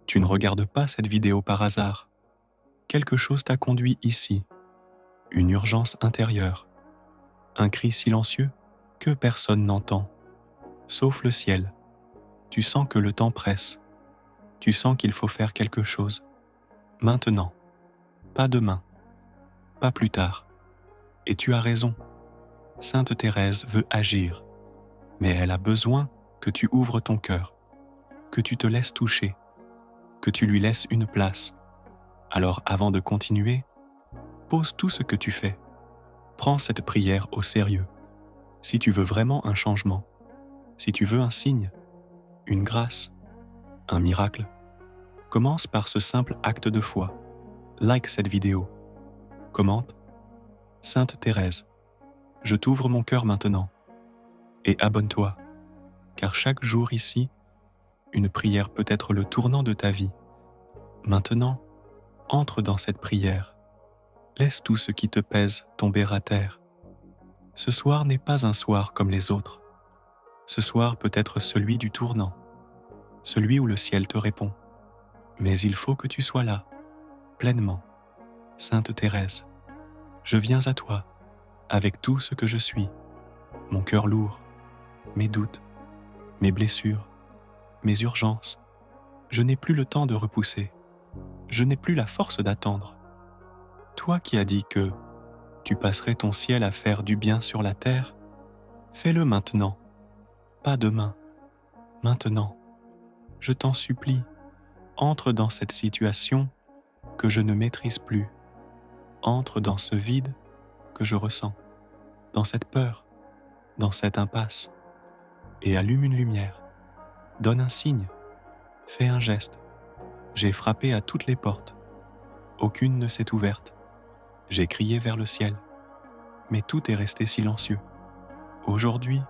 Tu ne regardes pas cette vidéo par hasard. Quelque chose t'a conduit ici, une urgence intérieure, un cri silencieux que personne n'entend, sauf le ciel. Tu sens que le temps presse, tu sens qu'il faut faire quelque chose. Maintenant, pas demain, pas plus tard. Et tu as raison, Sainte Thérèse veut agir, mais elle a besoin que tu ouvres ton cœur, que tu te laisses toucher, que tu lui laisses une place. Alors avant de continuer, pose tout ce que tu fais. Prends cette prière au sérieux. Si tu veux vraiment un changement, si tu veux un signe, une grâce, un miracle, commence par ce simple acte de foi. Like cette vidéo. Commente. Sainte Thérèse, je t'ouvre mon cœur maintenant. Et abonne-toi, car chaque jour ici, une prière peut être le tournant de ta vie. Maintenant, entre dans cette prière. Laisse tout ce qui te pèse tomber à terre. Ce soir n'est pas un soir comme les autres. Ce soir peut être celui du tournant, celui où le ciel te répond. Mais il faut que tu sois là, pleinement. Sainte Thérèse, je viens à toi, avec tout ce que je suis, mon cœur lourd, mes doutes, mes blessures, mes urgences. Je n'ai plus le temps de repousser. Je n'ai plus la force d'attendre. Toi qui as dit que tu passerais ton ciel à faire du bien sur la terre, fais-le maintenant, pas demain, maintenant. Je t'en supplie, entre dans cette situation que je ne maîtrise plus. Entre dans ce vide que je ressens, dans cette peur, dans cette impasse, et allume une lumière. Donne un signe, fais un geste. J'ai frappé à toutes les portes. Aucune ne s'est ouverte. J'ai crié vers le ciel, mais tout est resté silencieux. Aujourd'hui,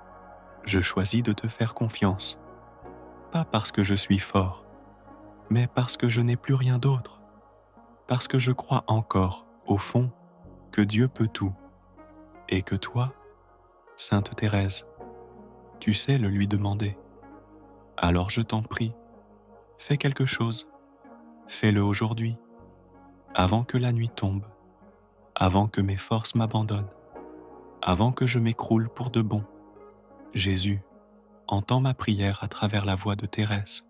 je choisis de te faire confiance. Pas parce que je suis fort, mais parce que je n'ai plus rien d'autre. Parce que je crois encore, au fond, que Dieu peut tout. Et que toi, Sainte Thérèse, tu sais le lui demander. Alors je t'en prie, fais quelque chose. Fais-le aujourd'hui, avant que la nuit tombe, avant que mes forces m'abandonnent, avant que je m'écroule pour de bon. Jésus, entends ma prière à travers la voix de Thérèse.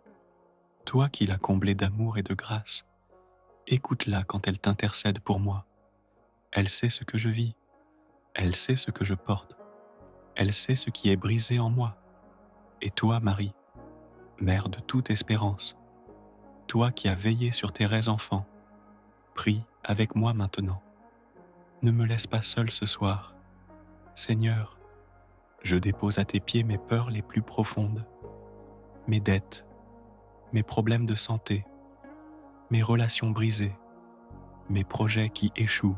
Toi qui l'as comblée d'amour et de grâce, écoute-la quand elle t'intercède pour moi. Elle sait ce que je vis, elle sait ce que je porte, elle sait ce qui est brisé en moi. Et toi, Marie, mère de toute espérance, toi qui as veillé sur Thérèse enfant, prie avec moi maintenant. Ne me laisse pas seul ce soir. Seigneur, je dépose à tes pieds mes peurs les plus profondes, mes dettes, mes problèmes de santé, mes relations brisées, mes projets qui échouent,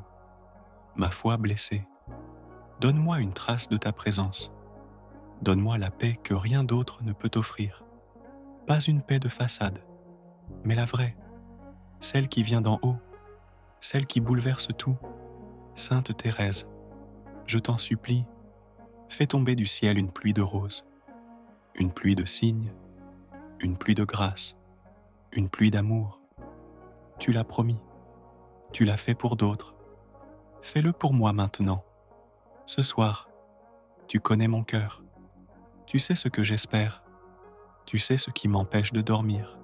ma foi blessée. Donne-moi une trace de ta présence. Donne-moi la paix que rien d'autre ne peut offrir. Pas une paix de façade, mais la vraie, celle qui vient d'en haut, celle qui bouleverse tout. Sainte Thérèse, je t'en supplie, fais tomber du ciel une pluie de roses, une pluie de signes, une pluie de grâce, une pluie d'amour. Tu l'as promis, tu l'as fait pour d'autres. Fais-le pour moi maintenant. Ce soir, tu connais mon cœur. Tu sais ce que j'espère. Tu sais ce qui m'empêche de dormir.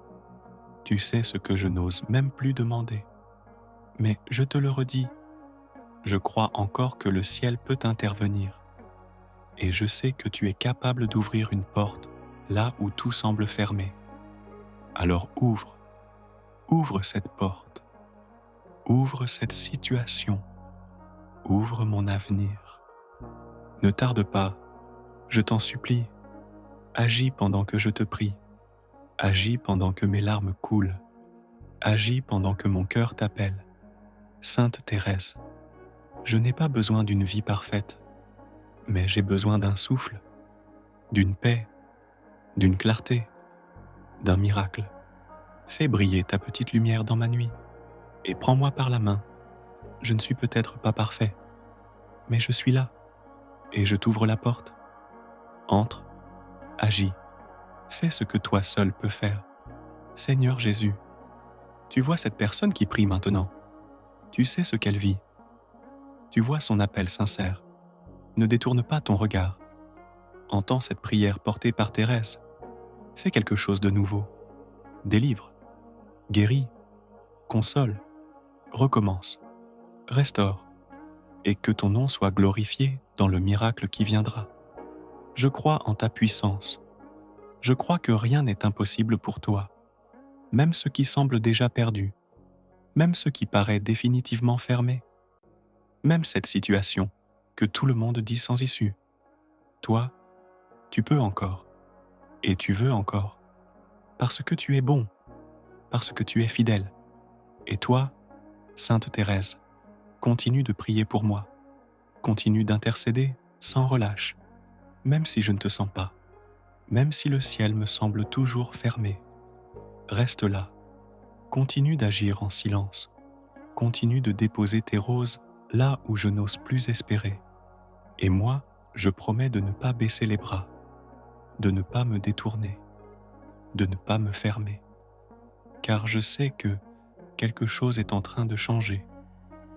Tu sais ce que je n'ose même plus demander. Mais je te le redis, je crois encore que le ciel peut intervenir. Et je sais que tu es capable d'ouvrir une porte là où tout semble fermé. Alors ouvre cette porte. Ouvre cette situation. Ouvre mon avenir. Ne tarde pas, je t'en supplie. Agis pendant que je te prie. Agis pendant que mes larmes coulent. Agis pendant que mon cœur t'appelle. Sainte Thérèse, je n'ai pas besoin d'une vie parfaite, mais j'ai besoin d'un souffle, d'une paix, d'une clarté, d'un miracle. Fais briller ta petite lumière dans ma nuit et prends-moi par la main. Je ne suis peut-être pas parfait, mais je suis là et je t'ouvre la porte. Entre, agis, fais ce que toi seul peux faire. Seigneur Jésus, Tu vois cette personne qui prie maintenant. Tu sais ce qu'elle vit. Tu vois son appel sincère. Ne détourne pas ton regard. Entends cette prière portée par Thérèse. Fais quelque chose de nouveau. Délivre, guéris, console, recommence, restaure, et que ton nom soit glorifié dans le miracle qui viendra. Je crois en ta puissance. Je crois que rien n'est impossible pour toi, même ce qui semble déjà perdu, même ce qui paraît définitivement fermé, même cette situation que tout le monde dit sans issue. Toi, tu peux encore, et tu veux encore, parce que tu es bon, parce que tu es fidèle. Et toi, Sainte Thérèse, continue de prier pour moi, continue d'intercéder sans relâche, même si je ne te sens pas, même si le ciel me semble toujours fermé. Reste là, continue d'agir en silence, continue de déposer tes roses là où je n'ose plus espérer. Et moi, je promets de ne pas baisser les bras, de ne pas me détourner, de ne pas me fermer, car je sais que quelque chose est en train de changer,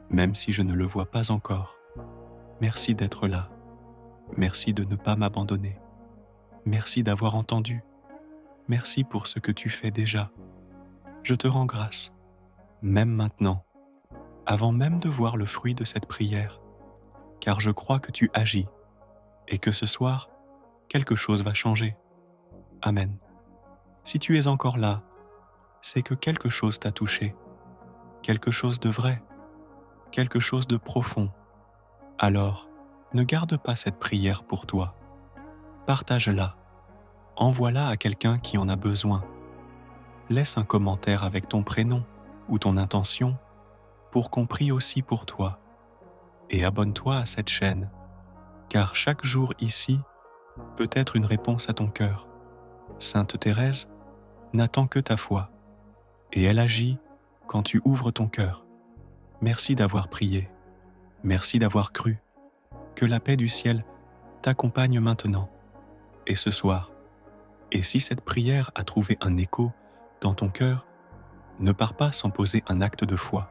même si je ne le vois pas encore. Merci d'être là, merci de ne pas m'abandonner, merci d'avoir entendu, merci pour ce que tu fais déjà. Je te rends grâce, même maintenant, avant même de voir le fruit de cette prière, car je crois que tu agis et que ce soir, quelque chose va changer. Amen. Si tu es encore là, c'est que quelque chose t'a touché, quelque chose de vrai, quelque chose de profond. Alors, ne garde pas cette prière pour toi. Partage-la. Envoie-la à quelqu'un qui en a besoin. Laisse un commentaire avec ton prénom ou ton intention pour qu'on prie aussi pour toi. Et abonne-toi à cette chaîne, car chaque jour ici peut être une réponse à ton cœur. Sainte Thérèse n'attend que ta foi, et elle agit quand tu ouvres ton cœur. Merci d'avoir prié, merci d'avoir cru. Que la paix du ciel t'accompagne maintenant et ce soir. Et si cette prière a trouvé un écho dans ton cœur, ne pars pas sans poser un acte de foi.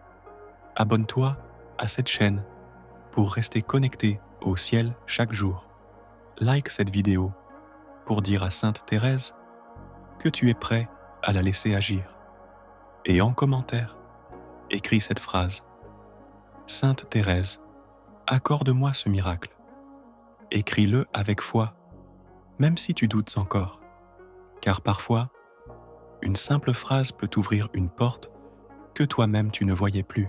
Abonne-toi à cette chaîne pour rester connecté au ciel chaque jour. Like cette vidéo pour dire à Sainte Thérèse que tu es prêt à la laisser agir. Et en commentaire, écris cette phrase. Sainte Thérèse, accorde-moi ce miracle. Écris-le avec foi, même si tu doutes encore, car parfois, une simple phrase peut ouvrir une porte que toi-même tu ne voyais plus.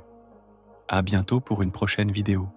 À bientôt pour une prochaine vidéo.